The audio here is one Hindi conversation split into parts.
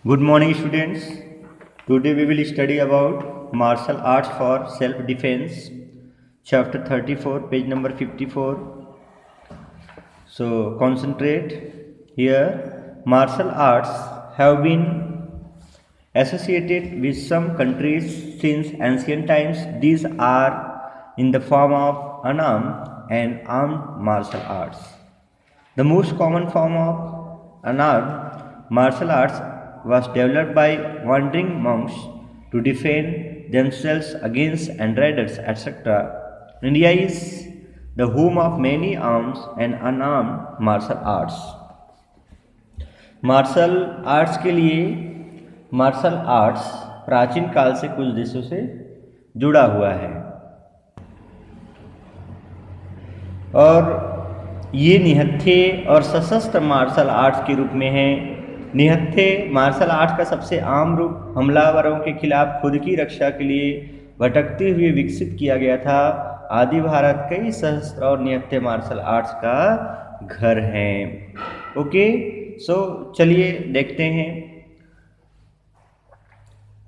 Good morning, students. Today we will study about martial arts for self-defense, chapter 34, page number 54. So concentrate here. Martial arts have been associated with some countries since ancient times. These are in the form of unarmed and armed martial arts. The most common form of unarmed martial arts was developed by wandering monks to defend themselves against invaders, etc. India is the home of many armed and unarmed martial arts. Martial arts के लिए मार्शल आर्ट्स प्राचीन काल से कुछ देशों से जुड़ा हुआ है और ये निहत्थे और सशस्त्र मार्शल आर्ट्स के रूप में है। निहत्थे मार्शल आर्ट्स का सबसे आम रूप हमलावरों के खिलाफ खुद की रक्षा के लिए भटकते हुए विकसित किया गया था। आदि भारत कई सशस्त्र और निहत्थे मार्शल आर्ट्स का घर है। ओके, सो चलिए देखते हैं।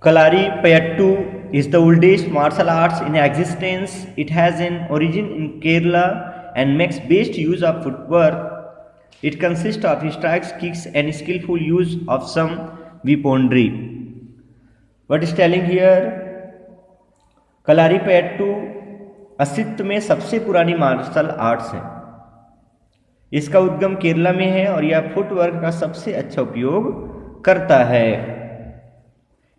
Kalaripayattu is the oldest martial arts in existence. It has an origin in Kerala and makes best use of footwork. It consists of strikes, kicks, and skillful use of some weaponry. What is telling here? Kalaripayattu अस्तित्व में सबसे पुरानी मार्शल आर्ट्स है। इसका उद्गम केरला में है और यह फुटवर्क का सबसे अच्छा उपयोग करता है।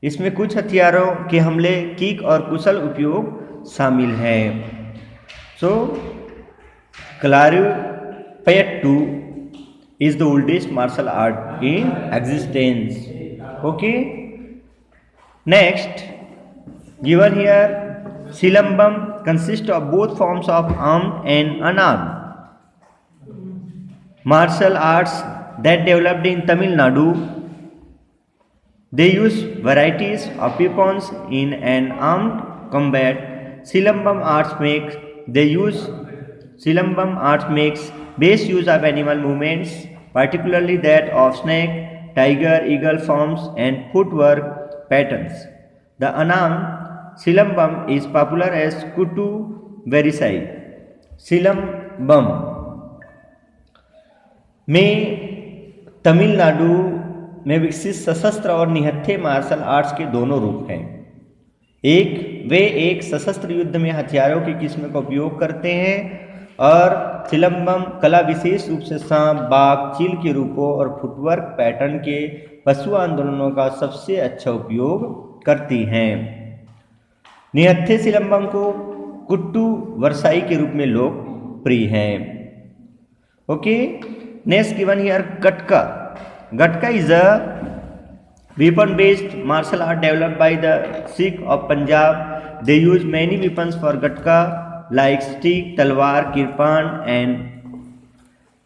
इसमें कुछ हथियारों के हमले, किक और कुशल उपयोग शामिल हैं। सो Kalaripayattu is the oldest martial art in existence. Okay, next given here, Silambam consists of both forms of armed and unarmed martial arts that developed in Tamil Nadu. They use varieties of weapons in an armed combat. Silambam arts makes best use of animal movements, particularly that of snake, tiger, eagle forms and footwork patterns. The unarmed Silambam is popular as Kuttu Verisai. Silambam में तमिलनाडु में विकसित सशस्त्र और निहत्थे मार्शल आर्ट्स के दोनों रूप हैं। वे एक सशस्त्र युद्ध में हथियारों की किस्म का उपयोग करते हैं और सिलम्बम कला विशेष रूप से सांप, बाघ, चील के रूपों और फुटवर्क पैटर्न के पशु आंदोलनों का सबसे अच्छा उपयोग करती हैं। निहत्थे सिलम्बम को कुट्टू वरसाई के रूप में लोकप्रिय हैं। Okay, next given here gatka. Gatka is a weapon-based martial art developed by the Sikh of Punjab. They use many weapons for Gatka like stick, talwar, kirpan and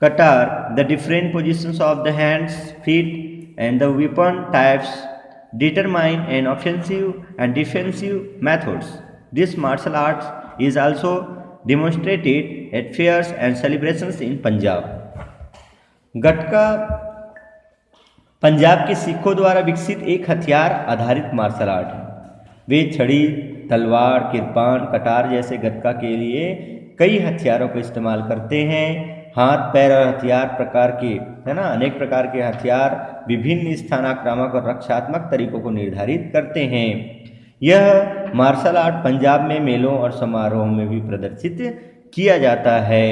katar. The different positions of the hands, feet and the weapon types determine an offensive and defensive methods. This martial arts is also demonstrated at fairs and celebrations in Punjab. Gatka Punjab के सिखों द्वारा विकसित एक हथियार आधारित मार्शल आर्ट है। वे छड़ी, तलवार, किरपान, कटार जैसे गटका के लिए कई हथियारों का इस्तेमाल करते हैं। हाथ, पैर और हथियार प्रकार के अनेक प्रकार के हथियार विभिन्न स्थानाक्रामक और रक्षात्मक तरीकों को निर्धारित करते हैं। यह मार्शल आर्ट पंजाब में मेलों और समारोहों में भी प्रदर्शित किया जाता है।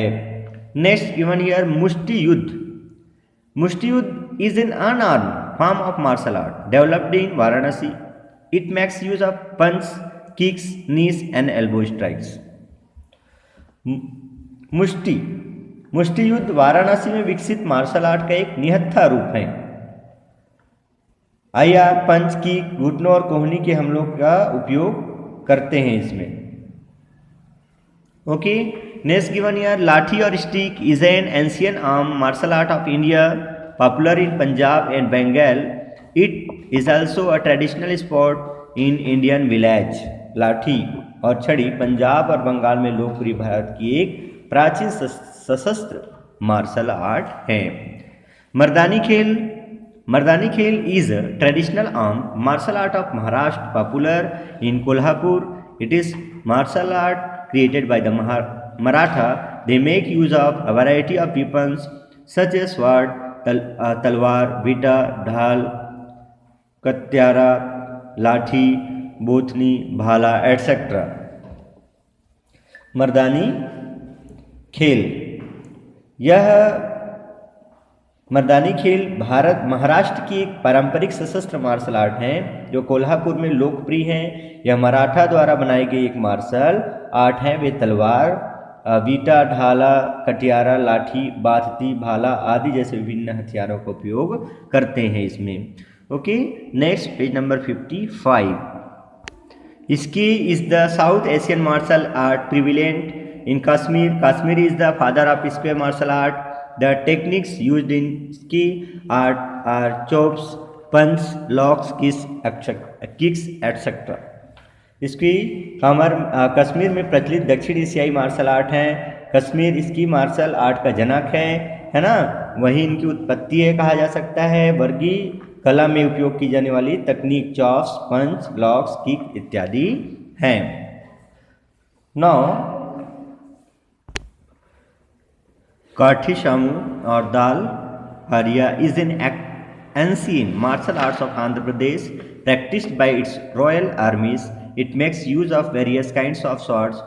नेक्स्ट गिवन हियर मुष्टि युद्ध. मुष्टि युद्ध is an unarmed form of martial art developed in Varanasi. It makes use of punch, kicks, knees and elbow strikes. मुष्टि युद्ध वाराणसी में विकसित मार्शल आर्ट का एक निहत्था रूप है। आया पंच, किक, घुटनों और कोहनी के हमलों का उपयोग करते हैं इसमें। Okay, next given here lathi और stick is an ancient arm martial art of India popular in Punjab and Bengal. It is also a traditional sport in Indian village. लाठी और छड़ी पंजाब और बंगाल में लोकप्रिय भारत की एक प्राचीन सशस्त्र मार्शल आर्ट है। मर्दानी खेल मर्दानी खेल is a traditional armed martial art of Maharashtra, popular in Kolhapur. It is martial art created by the Maratha. They make use of a variety of weapons such as sword, talwar, vita, dhal, katyara, लाठी, बोथनी, भाला एटसेट्रा। मर्दानी खेल, यह मर्दानी खेल महाराष्ट्र की एक पारंपरिक सशस्त्र मार्शल आर्ट है जो कोल्हापुर में लोकप्रिय है। यह मराठा द्वारा बनाई गई एक मार्शल आर्ट है। वे तलवार, वीटा, ढाला, कटियारा, लाठी, बाथती, भाला आदि जैसे विभिन्न हथियारों का उपयोग करते हैं इसमें। Okay, next page number 55। इसकी is the South Asian martial art prevalent in Kashmir. Kashmir is the father of square martial art. The techniques used in ski art are chops, punch, locks, kicks, etc. इसकी कश्मीर में प्रचलित दक्षिण एशियाई मार्शल आर्ट है। कश्मीर इसकी मार्शल आर्ट का जनक है ना। वहीं इनकी उत्पत्ति है कहा जा सकता है। वर्गीय कला में उपयोग की जाने वाली तकनीक चॉप्स, पंच, लॉक्स, किक इत्यादि हैं। नाउ काठी सामू और दाल हरिया is an ancient martial arts of Andhra Pradesh practiced by its royal armies. It makes use of various kinds of swords,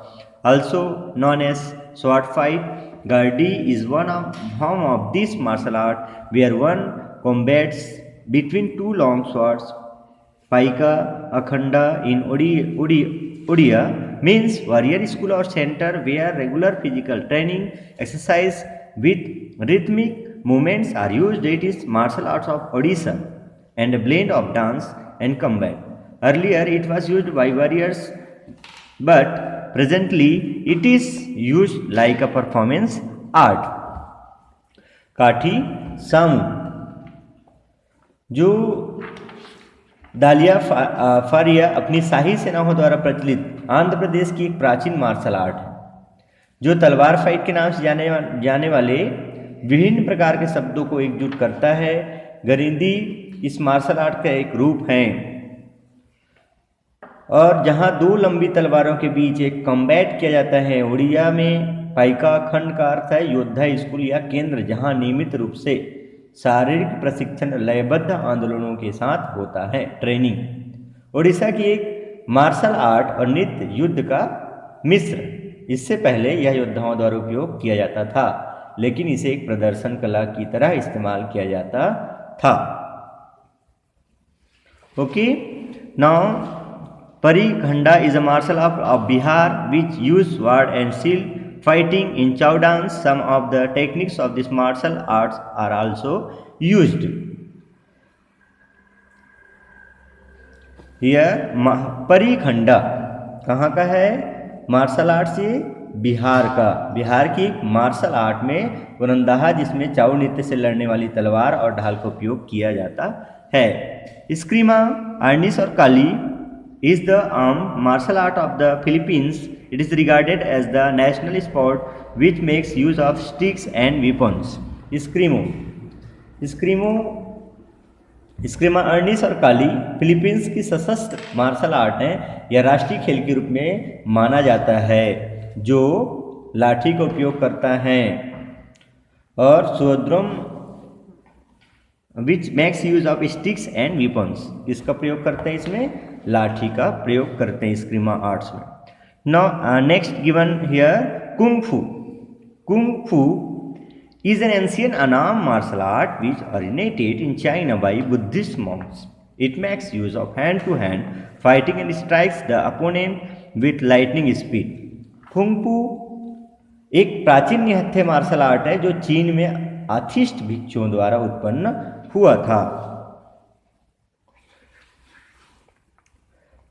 also known as sword fight. Gardi is one form of this martial art where one combats between two long swords. Paika Akhanda in Odia means warrior school or center where regular physical training, exercise with rhythmic movements are used. It is martial arts of Odisha and a blend of dance and combat. Earlier it was used by warriors, but presently it is used like a performance art. काठी सामू, जो दालिया फारिया अपनी शाही सेनाओं द्वारा प्रचलित आंध्र प्रदेश की एक प्राचीन मार्शल आर्ट है जो तलवार फाइट के नाम से जाने वाले विभिन्न प्रकार के शब्दों को एकजुट करता है। गरिंदी इस मार्शल आर्ट का एक रूप है और जहां दो लंबी तलवारों के बीच एक कॉम्बैट किया जाता है। उड़िया में पाइका खंड का अर्थ है योद्धा स्कूल या केंद्र जहां नियमित रूप से शारीरिक प्रशिक्षण लयबद्ध आंदोलनों के साथ होता है, ट्रेनिंग। उड़ीसा की एक मार्शल आर्ट और नृत्य युद्ध का मिश्र। इससे पहले यह योद्धाओं द्वारा उपयोग किया जाता था, लेकिन इसे एक प्रदर्शन कला की तरह इस्तेमाल किया जाता था। Okay, now Parikhanda is a martial art of Bihar which use sword and shield fighting in chow dance. Some of the techniques of this martial arts are also used here. परिखंडा कहाँ का है? मार्शल आर्ट से बिहार का। बिहार की मार्शल आर्ट में वरंदाहा जिसमें चाउ नृत्य से लड़ने वाली तलवार और ढाल का उपयोग किया जाता है। स्क्रीमा, अर्निस और काली is the armed martial art of the Philippines. It is regarded as the national sport which makes use of sticks and weapons. स्क्रीमा, अर्निस और काली फिलीपींस की सशस्त्र मार्शल आर्ट है। यह राष्ट्रीय खेल के रूप में माना जाता है जो लाठी का उपयोग करता है और सुद्रम which makes use of sticks and weapons. किसका प्रयोग करते हैं? इसमें लाठी का प्रयोग करते हैं स्क्रीमा आर्ट्स में। Now next given here kung फू. कुंग फू is an ancient unarmed martial art which originated in China by Buddhist monks. It makes use of hand-to-hand fighting and strikes the opponent with lightning speed. Kung फू एक प्राचीन निहत्थे मार्शल आर्ट है जो चीन में आथिस्ट भिक्षुओं द्वारा उत्पन्न हुआ था।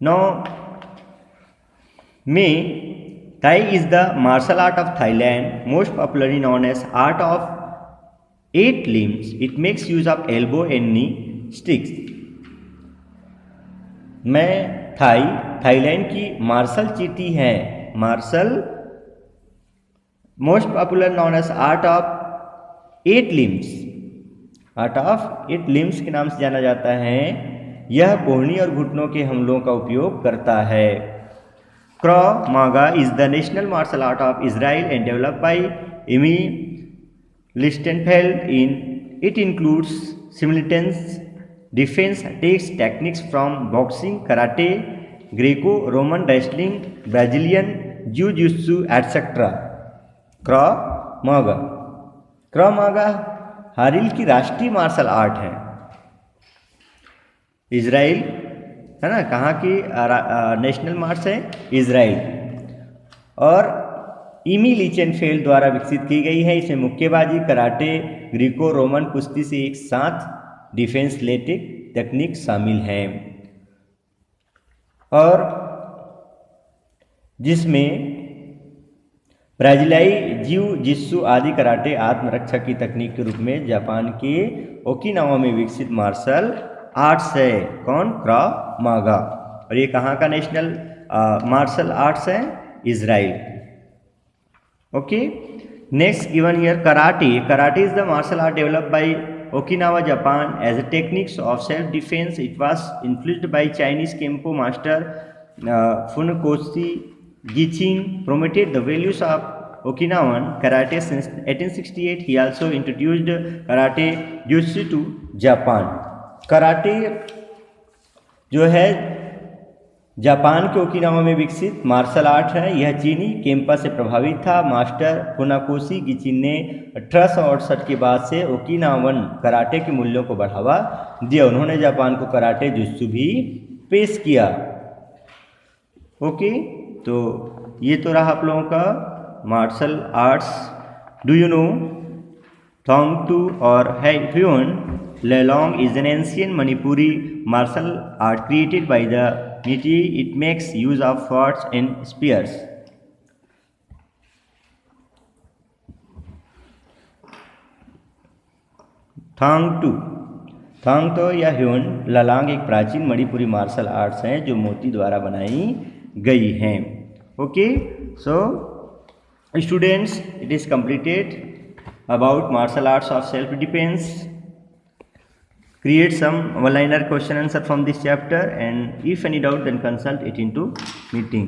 Now, Thai is the martial art of Thailand, most popularly known as art of 8 limbs. It makes use of elbow and knee sticks. मैं थाईलैंड की मार्शल चीटी है। Martial most popular known as art of 8 limbs. Art of eight limbs के नाम से जाना जाता है। यह कोहनी और घुटनों के हमलों का उपयोग करता है। Krav Maga is the national martial art of Israel and developed by Imi Lichtenfeld in it includes simultaneous defence techniques from boxing, karate, Greco Roman wrestling, Brazilian jiu jitsu et cetera. Krav Maga हारिल की राष्ट्रीय मार्शल आर्ट है। इजराइल है ना, कहाँ की नेशनल मार्च है? इजराइल। और इमी लिचेनफेल्ड द्वारा विकसित की गई है। इसमें मुक्केबाजी, कराटे, ग्रीको रोमन कुश्ती से एक साथ डिफेंस लेटिक टेक्निक शामिल हैं, और जिसमें ब्राजीलाई जिu-jitsu आदि कराटे आत्मरक्षा की तकनीक के रूप में जापान के ओकिनावा में विकसित मार्शल आर्ट्स है। कौन? क्रॉ मागा। और ये कहाँ का नेशनल मार्शल आर्ट्स है? Israel. Okay, next given here karate is the martial art developed by Okinawa Japan as a techniques of self defense. It was influenced by Chinese kempo master Funakoshi Gichin, promoted the values of Okinawan karate since 1868. He also introduced karate jutsu to Japan. Karate जो है जापान के ओकिनावा में विकसित मार्शल आर्ट है। यह चीनी केम्पा से प्रभावित था। मास्टर फुनाकोशी गिचिन ने 1868 के बाद से ओकिनावन कराटे के मूल्यों को बढ़ावा दिया। उन्होंने जापान को कराटे जुत्सु भी पेश किया। ओके, तो ये तो रहा आप लोगों का martial arts. Do you know Thangta और Huyen Langlon is an ancient Manipuri martial art created by the Meitei. It makes use of swords and spears. थांगतो या ह्यून ललांग एक प्राचीन मणिपुरी मार्शल आर्ट्स हैं जो मोती द्वारा बनाई गई हैं। Okay, so students, it is completed about martial arts of self defence. Create some one-liner question answer from this chapter, and if any doubt then consult it into meeting.